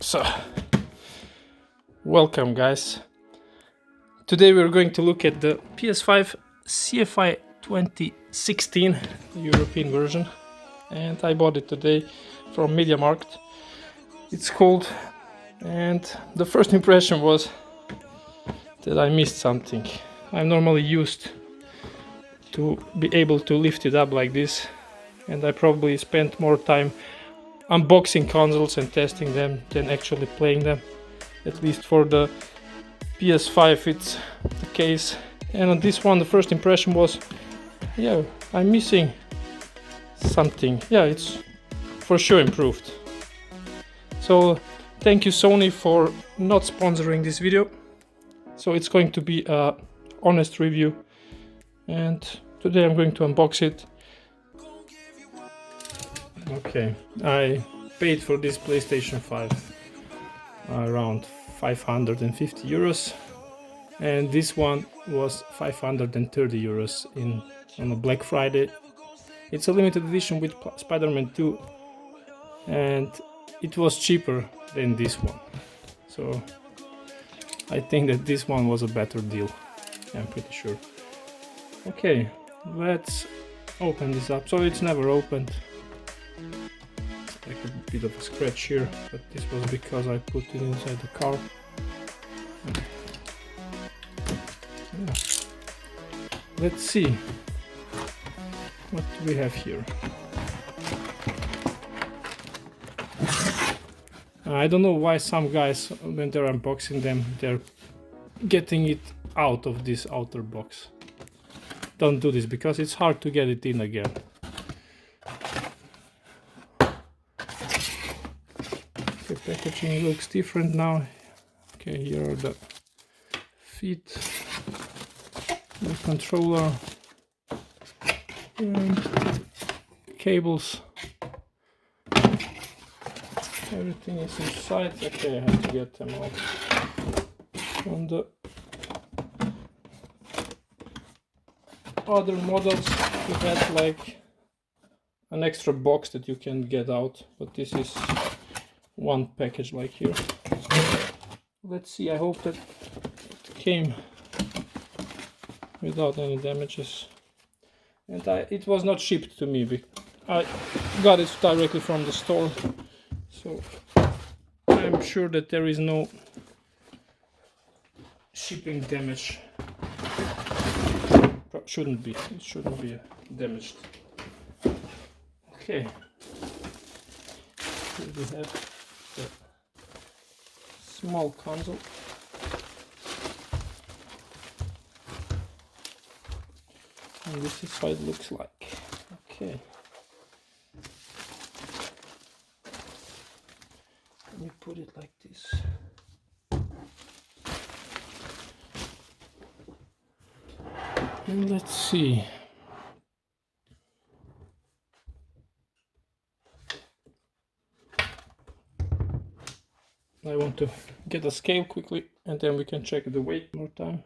So, welcome guys. Today we're going to look at the PS5 CFI20 16, the European version, and I bought it today from MediaMarkt. It's cold, and the first impression was that I missed something. I'm normally used to be able to lift it up like this, and I probably spent more time unboxing consoles and testing them than actually playing them. At least for the PS5 it's the case. And on this one the first impression was, yeah, I'm missing something. Yeah, it's for sure improved. So thank you Sony for not sponsoring this video. So it's going to be a honest review, and today I'm going to unbox it. Okay, I paid for this PlayStation 5 around 550 euros, and this one was 530 euros on a Black Friday. It's a limited edition with Spider-Man 2, and it was cheaper than this one, so I think that this one was a better deal, I'm pretty sure. Okay, let's open this up. So it's never opened. Like a bit of a scratch here, but this was because I put it inside the car. Yeah. Let's see what we have here. I don't know why some guys, when they're unboxing them, they're getting it out of this outer box. Don't do this, because it's hard to get it in again. The packaging looks different now. Okay, here are the feet, the controller, and cables. Everything is inside. Okay, I have to get them out from the other models. You had like an extra box that you can get out, but this is one package like here. Let's see, I hope that it came without any damages, and it was not shipped to me. I got it directly from the store, so I'm sure that there is no shipping damage. It shouldn't be damaged. Okay, here we have the small console. And this is how it looks like. Okay. Let me put it like this. And let's see. I want to get a scale quickly, and then we can check the weight more time.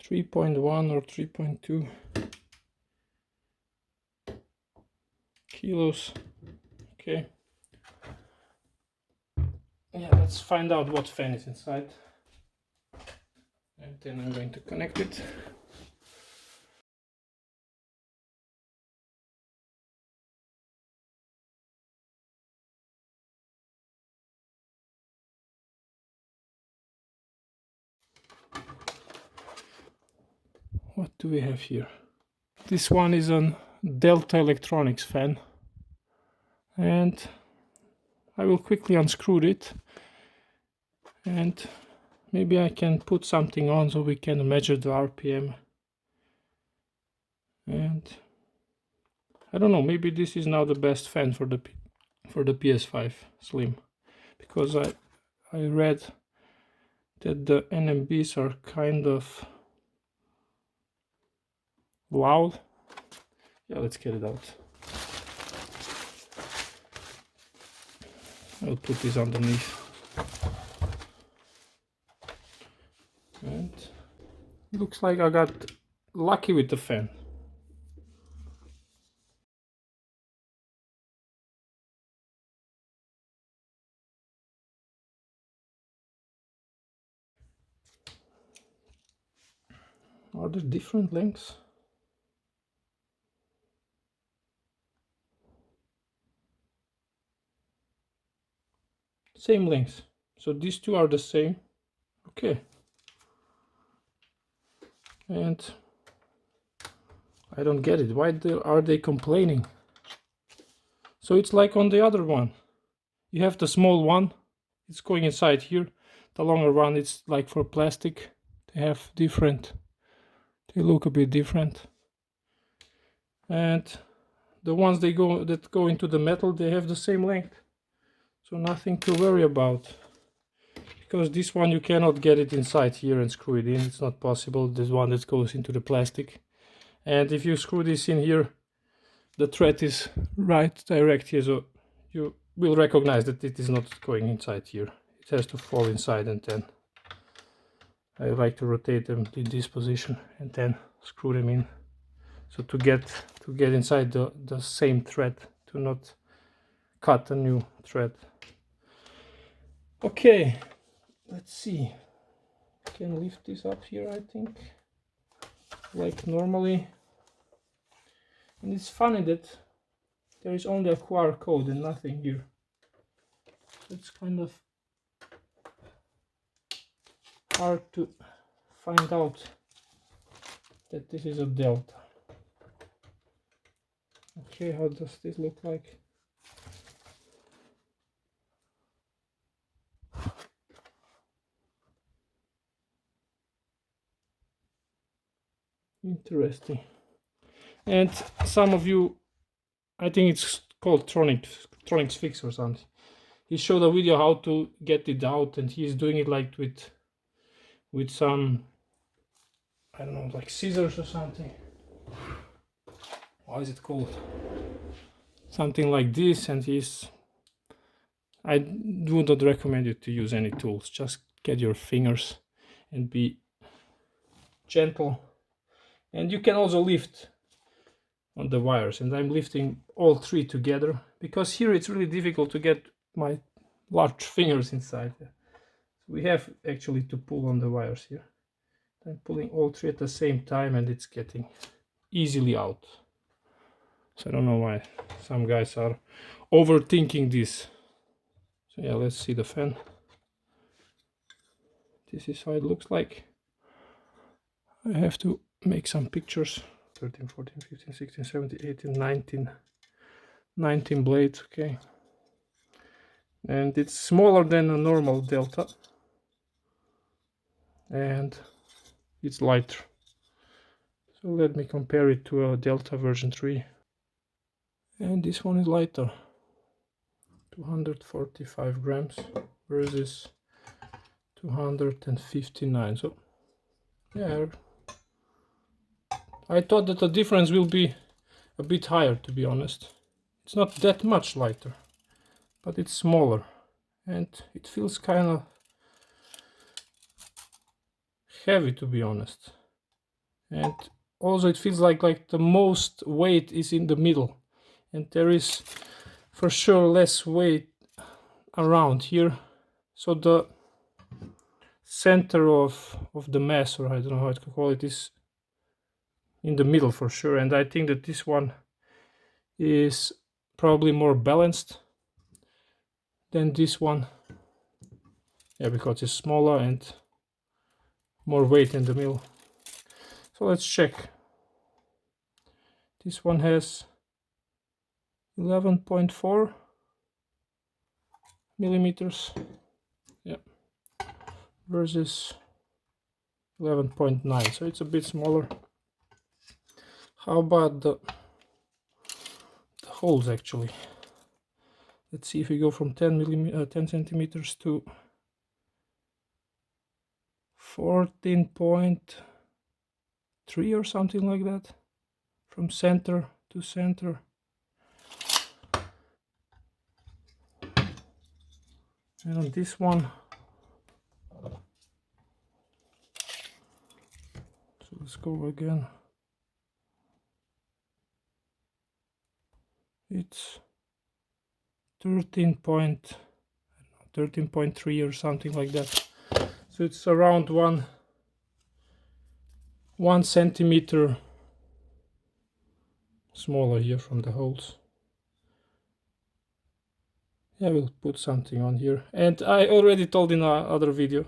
3.1 or 3.2 kilos. Okay. Yeah, let's find out what fan is inside, and then I'm going to connect it. What do we have here? This one is a Delta Electronics fan, and I will quickly unscrew it, and maybe I can put something on so we can measure the RPM. And I don't know, maybe this is now the best fan for the PS5 Slim, because I read that the NMBs are kind of loud. Yeah, let's get it out. I'll put this underneath. And it looks like I got lucky with the fan. Are there different lengths? Same length. So these two are the same. Okay. And I don't get it. Why are they complaining? So it's like on the other one. You have the small one. It's going inside here. The longer one, it's like for plastic. They have different. They look a bit different. And the ones that go into the metal, they have the same length. So nothing to worry about. Because this one you cannot get it inside here and screw it in. It's not possible. This one that goes into the plastic. And if you screw this in here, the thread is right direct here, so you will recognize that it is not going inside here. It has to fall inside, and then I like to rotate them in this position and then screw them in. So to get inside the same thread, to not cut a new thread. Okay, let's see. I can lift this up here, I think, like normally. And it's funny that there is only a QR code and nothing here. It's kind of hard to find out that this is a Delta. Okay, how does this look like? Interesting. And some of you, I think it's called Tronics Fix or something. He showed a video how to get it out, and he's doing it like with some, I don't know, like scissors or something. How is it called? Something like this, and I would not recommend you to use any tools. Just get your fingers and be gentle. And you can also lift on the wires, and I'm lifting all three together because here it's really difficult to get my large fingers inside. We have actually to pull on the wires here. I'm pulling all three at the same time, and it's getting easily out. So I don't know why some guys are overthinking this. So yeah, let's see the fan. This is how it looks like. I have to make some pictures. 13, 14, 15, 16, 17, 18, 19 blades, okay. And it's smaller than a normal Delta. And it's lighter. So let me compare it to a Delta version 3. And this one is lighter. 245 grams versus 259. So yeah, I thought that the difference will be a bit higher, to be honest. It's not that much lighter, but it's smaller, and it feels kind of heavy, to be honest. And also it feels like the most weight is in the middle, and there is for sure less weight around here. So the center of the mass, or I don't know how to call it, is in the middle for sure. And I think that this one is probably more balanced than this one. Yeah, because it's smaller and more weight in the middle. So let's check. This one has 11.4 millimeters. Yeah. Versus 11.9, so it's a bit smaller. How about the holes actually? Let's see if we go from 10 centimeters to 14.3 or something like that, from center to center. And on this one, so let's go again. It's 13.3 or something like that. So it's around 1 1 centimeter smaller here from the holes. I will put something on here, and I already told in another video,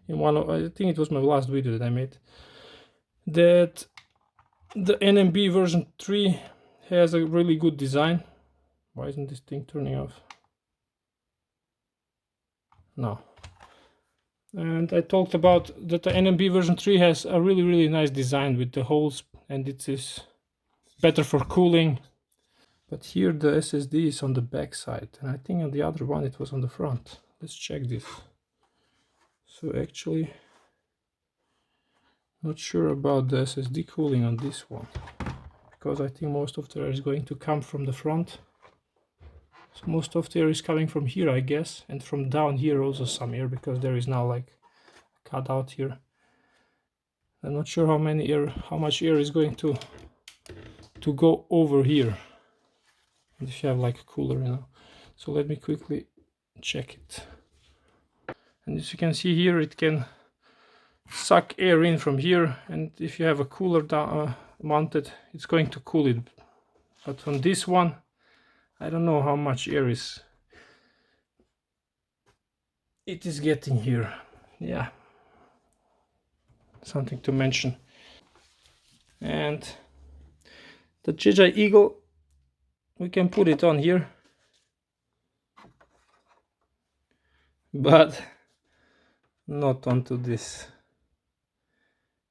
in one of, I think it was my last video that I made, that the NMB version 3 has a really good design. Why isn't this thing turning off? No. And I talked about that the NMB version 3 has a really nice design with the holes, and it is better for cooling. But here the SSD is on the back side, and I think on the other one it was on the front. Let's check this. So actually, not sure about the SSD cooling on this one, because I think most of the air is going to come from the front. So most of the air is coming from here, I guess, and from down here also some air, because there is now like a cutout here. I'm not sure how much air is going to go over here if you have like a cooler, you know. So let me quickly check it. And as you can see here, it can suck air in from here, and if you have a cooler down, mounted, it's going to cool it. But on this one, I don't know how much air it is getting here. Yeah, something to mention. And the Jeyi Eagle, we can put it on here, but not onto this.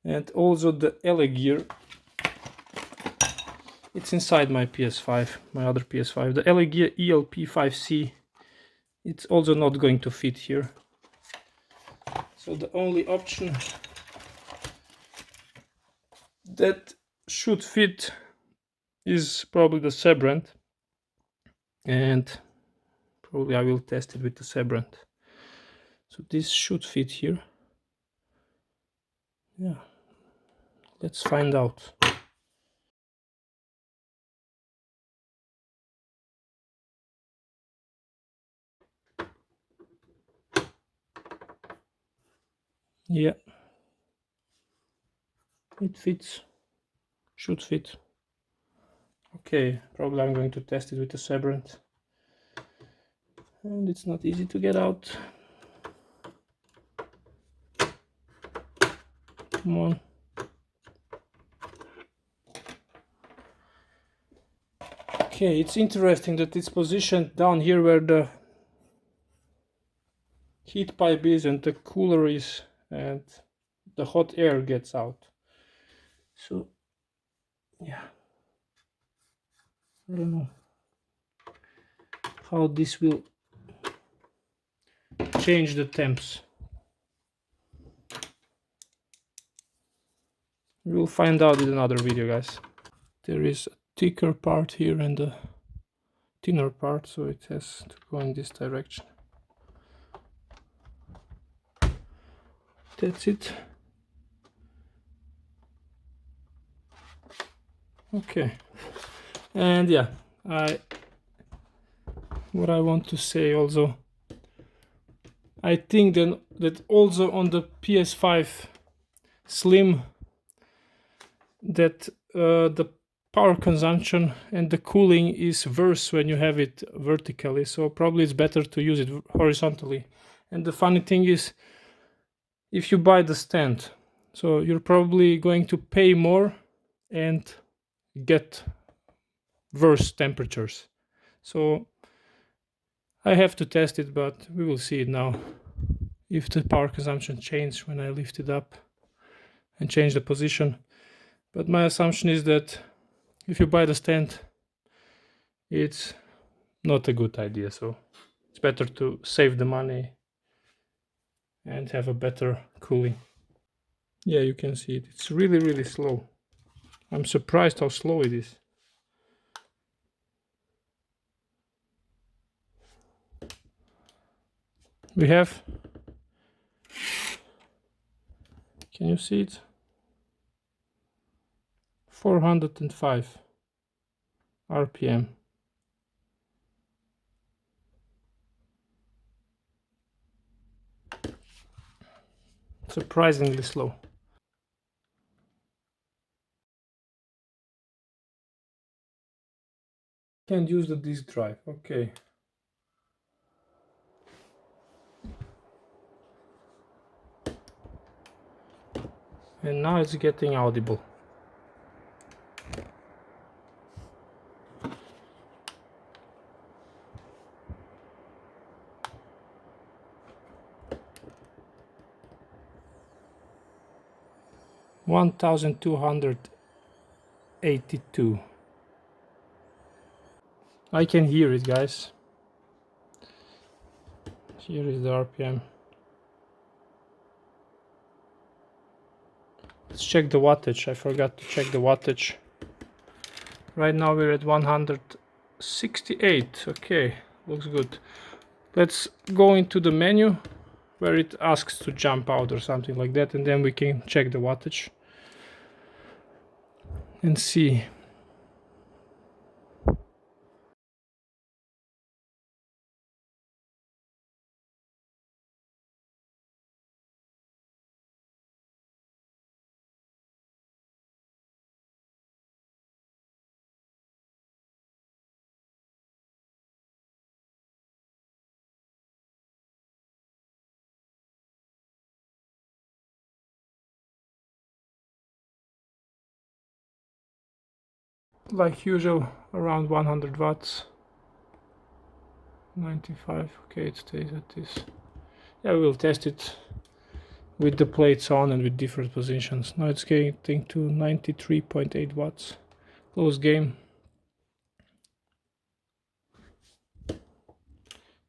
And also the LA gear, it's inside my PS5, my other PS5. The LA gear ELP5C, it's also not going to fit here. So the only option that should fit is probably the Sebrand, and probably I will test it with the Sebrand. So this should fit here. Yeah, let's find out. Yeah, it fits, should fit. Okay, probably I'm going to test it with the Sebrand, and it's not easy to get out. Come on. Okay, it's interesting that it's positioned down here where the heat pipe is and the cooler is, and the hot air gets out. So yeah, I don't know how this will change the temps. We'll find out in another video, guys. There is a thicker part here and a thinner part, so it has to go in this direction. That's it. Okay, and yeah, what I want to say also, I think then that also on the PS5 Slim, that the power consumption and the cooling is worse when you have it vertically, so probably it's better to use it horizontally. And the funny thing is, if you buy the stand, so you're probably going to pay more and get worse temperatures. So I have to test it, but we will see it now, if the power consumption changes when I lift it up and change the position. But my assumption is that if you buy the stand, it's not a good idea, so it's better to save the money and have a better cooling. Yeah, you can see it. It's really slow. I'm surprised how slow it is. We have, can you see it? 405 RPM. Surprisingly slow. Can't use the disk drive. Okay. And now it's getting audible. $1,282. I can hear it, guys. Here is the RPM. Let's check the wattage. I forgot to check the wattage. Right now we're at 168. Okay, looks good. Let's go into the menu where it asks to jump out or something like that, and then we can check the wattage and see. Like usual, around 100 watts. 95. Okay, it stays at this. Yeah, we'll test it with the plates on and with different positions. Now it's getting to 93.8 watts. Close game.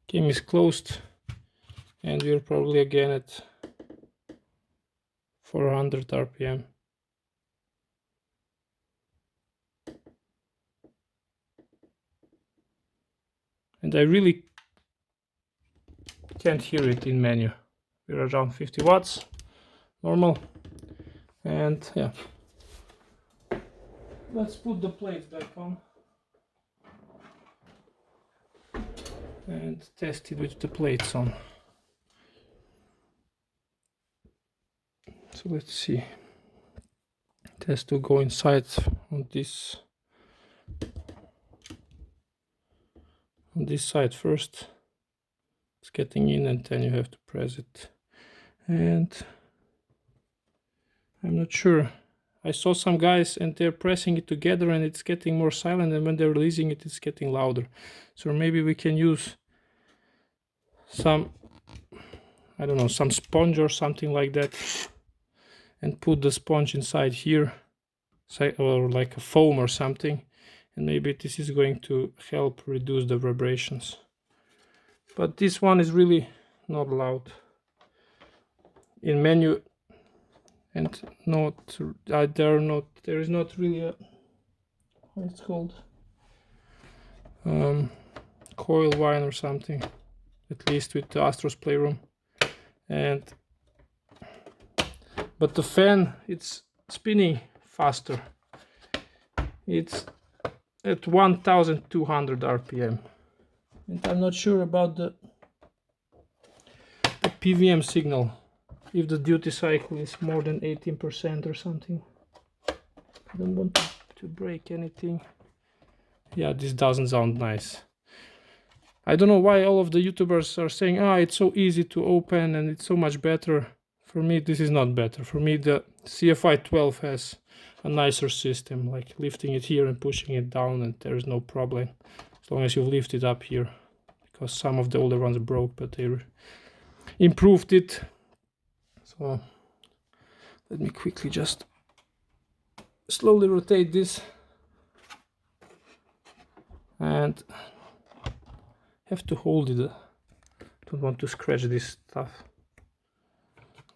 Game is closed, and we're probably again at 400 RPM. And I really can't hear it in menu. We're around 50 watts, normal. And yeah, let's put the plates back on and test it with the plates on. So let's see. It has to go inside on this side first. It's getting in, and then you have to press it. And I'm not sure. I saw some guys and they're pressing it together and it's getting more silent, and when they're releasing it, it's getting louder. So maybe we can use some, I don't know, some sponge or something like that, and put the sponge inside here, or like a foam or something, and maybe this is going to help reduce the vibrations. But this one is really not loud. In menu, and there is not really a, what it's called, coil whine or something, at least with the Astro's Playroom. But the fan, it's spinning faster. It's at 1200 RPM, and I'm not sure about the PWM signal, if the duty cycle is more than 18% or something. I don't want to break anything. Yeah, this doesn't sound nice. I don't know why all of the YouTubers are saying, it's so easy to open and it's so much better. For me, this is not better. For me, the CFI12 has a nicer system, like lifting it here and pushing it down, and there is no problem as long as you lift it up here, because some of the older ones broke, but they improved it. So let me quickly just slowly rotate this, and have to hold it. Don't want to scratch this stuff.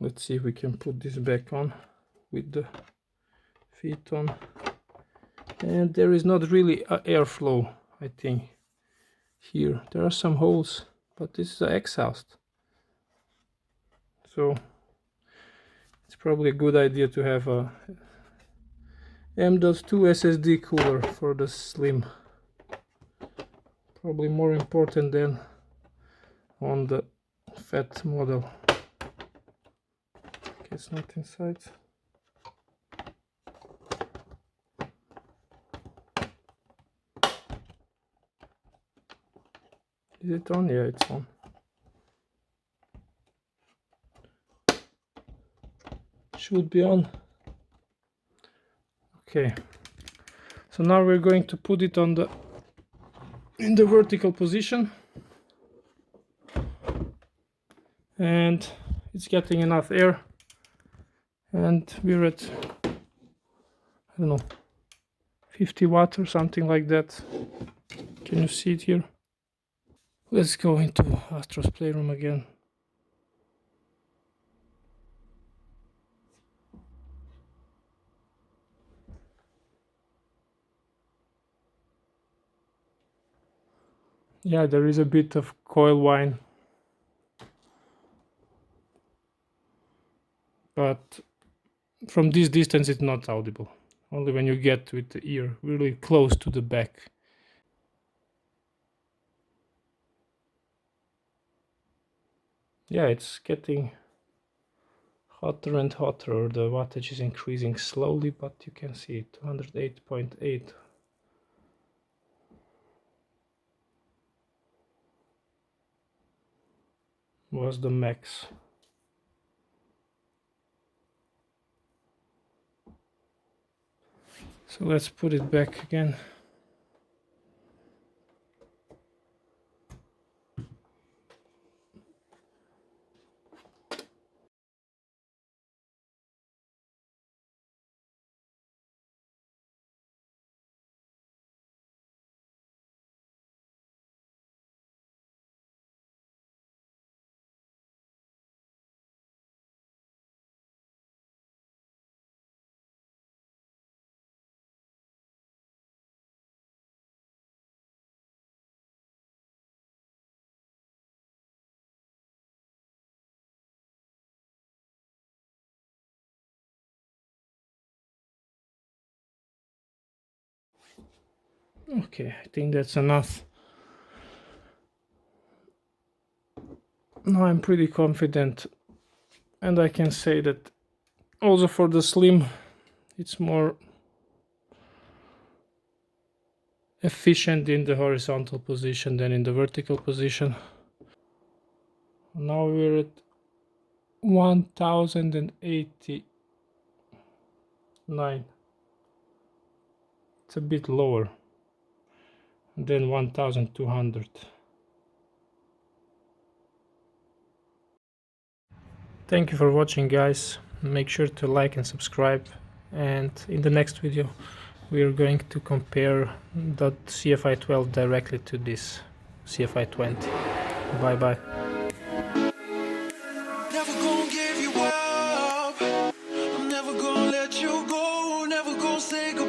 Let's see if we can put this back on with the feet on. And there is not really airflow, I think. Here there are some holes, but this is an exhaust, so it's probably a good idea to have a M.2 SSD cooler for the Slim. Probably more important than on the Phat model. Okay, it's not inside. Is it on? Yeah, it's on. Should be on. Okay. So now we're going to put it on in the vertical position. And it's getting enough air. And we're at, I don't know, 50 watt or something like that. Can you see it here? Let's go into Astro's playroom again. Yeah, there is a bit of coil whine, but from this distance it's not audible. Only when you get with the ear really close to the back. Yeah, it's getting hotter and hotter. The wattage is increasing slowly, but you can see it, 208.8. was the max. So let's put it back again. Okay, I think that's enough. Now I'm pretty confident, and I can say that also for the Slim it's more efficient in the horizontal position than in the vertical position. Now we're at 1089. It's a bit lower than 1200. Thank you for watching, guys. Make sure to like and subscribe, and in the next video we are going to compare the CFI12 directly to this CFI20. Bye bye. Never gonna give you up. I'm never gonna let you go. Never gonna say goodbye.